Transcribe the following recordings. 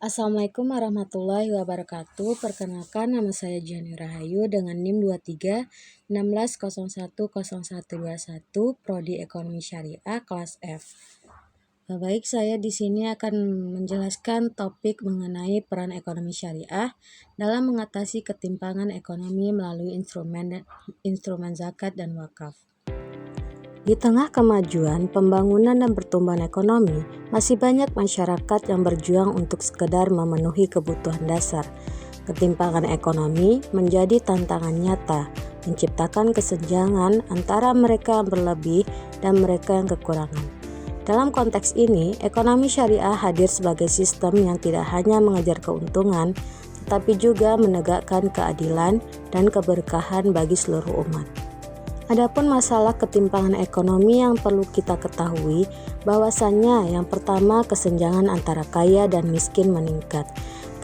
Assalamualaikum warahmatullahi wabarakatuh. Perkenalkan, nama saya Jani Rahayu dengan NIM 23 16010121, Prodi Ekonomi Syariah kelas F. Baik, saya di sini akan menjelaskan topik mengenai peran ekonomi syariah dalam mengatasi ketimpangan ekonomi melalui instrumen zakat dan wakaf. Di tengah kemajuan, pembangunan dan pertumbuhan ekonomi, masih banyak masyarakat yang berjuang untuk sekedar memenuhi kebutuhan dasar. Ketimpangan ekonomi menjadi tantangan nyata, menciptakan kesenjangan antara mereka yang berlebih dan mereka yang kekurangan. Dalam konteks ini, ekonomi syariah hadir sebagai sistem yang tidak hanya mengejar keuntungan, tetapi juga menegakkan keadilan dan keberkahan bagi seluruh umat. Adapun masalah ketimpangan ekonomi yang perlu kita ketahui bahwasannya yang pertama, kesenjangan antara kaya dan miskin meningkat.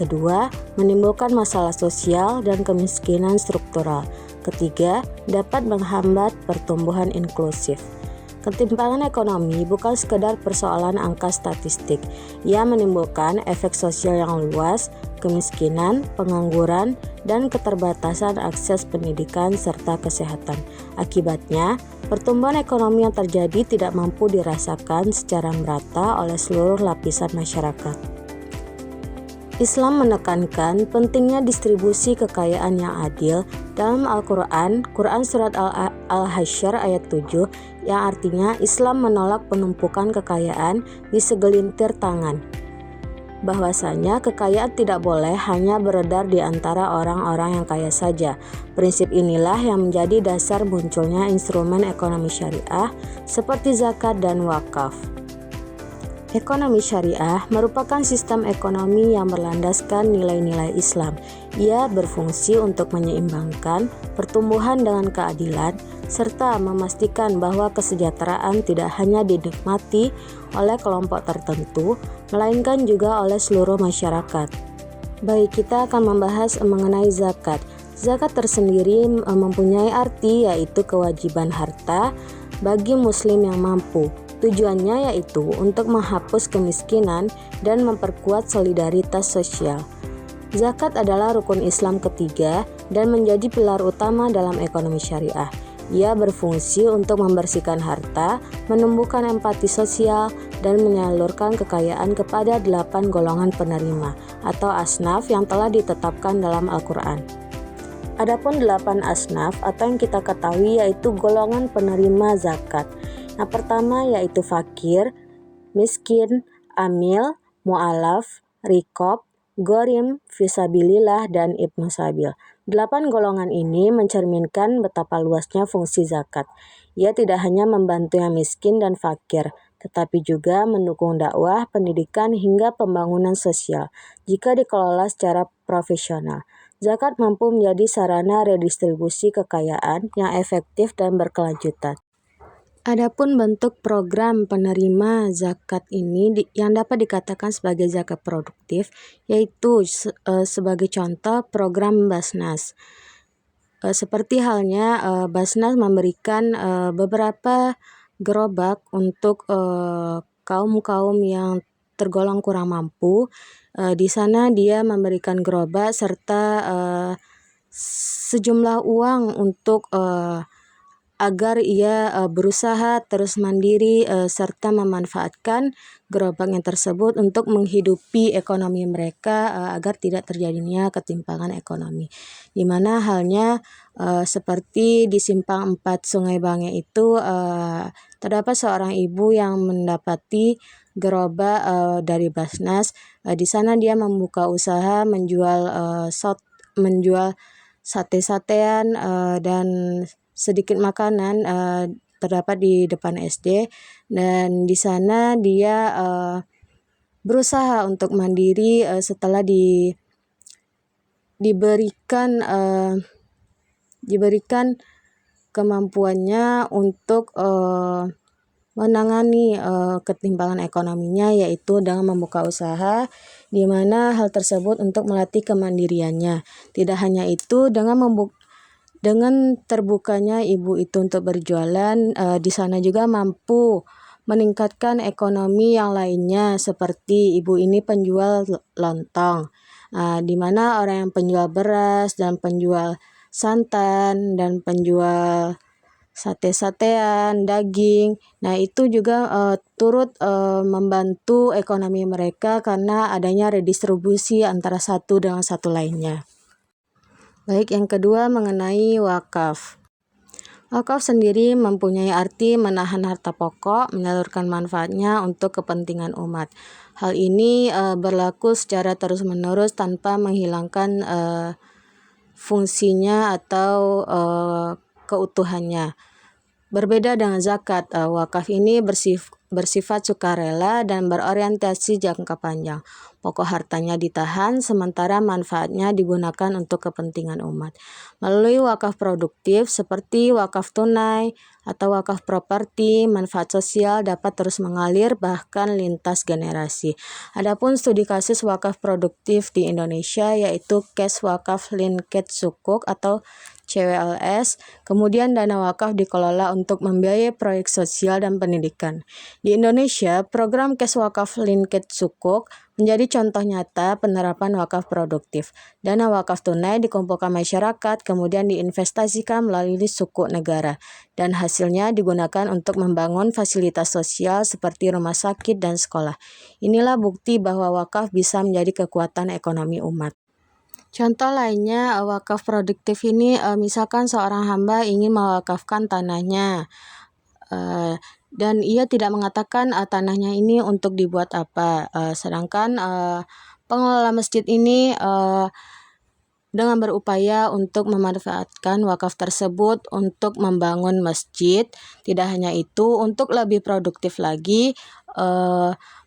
Kedua, menimbulkan masalah sosial dan kemiskinan struktural. Ketiga, dapat menghambat pertumbuhan inklusif. Ketimpangan ekonomi bukan sekedar persoalan angka statistik. Ia menimbulkan efek sosial yang luas, kemiskinan, pengangguran, dan keterbatasan akses pendidikan serta kesehatan. Akibatnya, pertumbuhan ekonomi yang terjadi tidak mampu dirasakan secara merata oleh seluruh lapisan masyarakat. Islam menekankan pentingnya distribusi kekayaan yang adil. Dalam Al-Quran, Quran Surat Al-Hasyr ayat 7, yang artinya Islam menolak penumpukan kekayaan di segelintir tangan. Bahwasanya kekayaan tidak boleh hanya beredar di antara orang-orang yang kaya saja. Prinsip inilah yang menjadi dasar munculnya instrumen ekonomi syariah seperti zakat dan wakaf. Ekonomi syariah merupakan sistem ekonomi yang berlandaskan nilai-nilai Islam. Ia berfungsi untuk menyeimbangkan pertumbuhan dengan keadilan, serta memastikan bahwa kesejahteraan tidak hanya dinikmati oleh kelompok tertentu, melainkan juga oleh seluruh masyarakat. Baik, kita akan membahas mengenai zakat. Zakat tersendiri mempunyai arti yaitu kewajiban harta bagi muslim yang mampu. Tujuannya yaitu untuk menghapus kemiskinan dan memperkuat solidaritas sosial. Zakat adalah rukun Islam ketiga dan menjadi pilar utama dalam ekonomi syariah. Ia berfungsi untuk membersihkan harta, menumbuhkan empati sosial, dan menyalurkan kekayaan kepada 8 golongan penerima atau asnaf yang telah ditetapkan dalam Al-Quran. Adapun 8 asnaf atau yang kita ketahui yaitu golongan penerima zakat. Yang pertama yaitu fakir, miskin, amil, mu'alaf, rikob, gorim, fisabilillah, dan ibnu sabil. 8 golongan ini mencerminkan betapa luasnya fungsi zakat. Ia tidak hanya membantu yang miskin dan fakir, tetapi juga mendukung dakwah, pendidikan, hingga pembangunan sosial jika dikelola secara profesional. Zakat mampu menjadi sarana redistribusi kekayaan yang efektif dan berkelanjutan. Adapun bentuk program penerima zakat ini yang dapat dikatakan sebagai zakat produktif, yaitu sebagai contoh program Basnas. Seperti halnya Basnas memberikan beberapa gerobak untuk kaum-kaum yang tergolong kurang mampu. Di sana dia memberikan gerobak serta sejumlah uang untuk agar ia berusaha terus mandiri serta memanfaatkan gerobaknya tersebut untuk menghidupi ekonomi mereka agar tidak terjadinya ketimpangan ekonomi. Di mana halnya seperti di Simpang 4 Sungai Bange itu terdapat seorang ibu yang mendapati gerobak dari Basnas. Di sana dia membuka usaha menjual sate-satean dan sedikit makanan terdapat di depan SD, dan di sana dia berusaha untuk mandiri setelah diberikan kemampuannya untuk menangani ketimpangan ekonominya, yaitu dengan membuka usaha, di mana hal tersebut untuk melatih kemandiriannya. Tidak hanya itu, dengan terbukanya ibu itu untuk berjualan, di sana juga mampu meningkatkan ekonomi yang lainnya seperti ibu ini penjual lontong, di mana orang yang penjual beras dan penjual santan dan penjual sate-satean, daging. Nah, itu juga turut membantu ekonomi mereka karena adanya redistribusi antara satu dengan satu lainnya. Baik, yang kedua mengenai wakaf. Wakaf sendiri mempunyai arti menahan harta pokok, menyalurkan manfaatnya untuk kepentingan umat. Hal ini berlaku secara terus-menerus tanpa menghilangkan fungsinya atau keutuhannya. Berbeda dengan zakat, wakaf ini bersifat sukarela dan berorientasi jangka panjang. Pokok hartanya ditahan, sementara manfaatnya digunakan untuk kepentingan umat. Melalui wakaf produktif seperti wakaf tunai atau wakaf properti, manfaat sosial dapat terus mengalir bahkan lintas generasi. Adapun studi kasus wakaf produktif di Indonesia yaitu Case Wakaf Linked Sukuk atau CWLS, kemudian dana wakaf dikelola untuk membiayai proyek sosial dan pendidikan. Di Indonesia, program Case Wakaf Linked Sukuk menjadi contoh nyata penerapan wakaf produktif. Dana wakaf tunai dikumpulkan masyarakat, kemudian diinvestasikan melalui sukuk negara, dan hasilnya digunakan untuk membangun fasilitas sosial seperti rumah sakit dan sekolah. Inilah bukti bahwa wakaf bisa menjadi kekuatan ekonomi umat. Contoh lainnya, wakaf produktif ini misalkan seorang hamba ingin mewakafkan tanahnya, dan ia tidak mengatakan tanahnya ini untuk dibuat apa, sedangkan pengelola masjid ini dengan berupaya untuk memanfaatkan wakaf tersebut untuk membangun masjid. Tidak hanya itu, untuk lebih produktif lagi,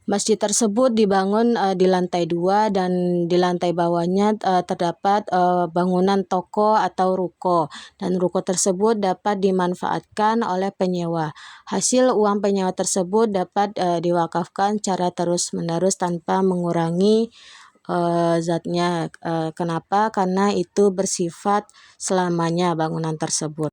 masjid tersebut dibangun di lantai 2 dan di lantai bawahnya terdapat bangunan toko atau ruko, dan ruko tersebut dapat dimanfaatkan oleh penyewa. Hasil uang penyewa tersebut dapat diwakafkan secara terus-menerus tanpa mengurangi zatnya. Kenapa? Karena itu bersifat selamanya bangunan tersebut.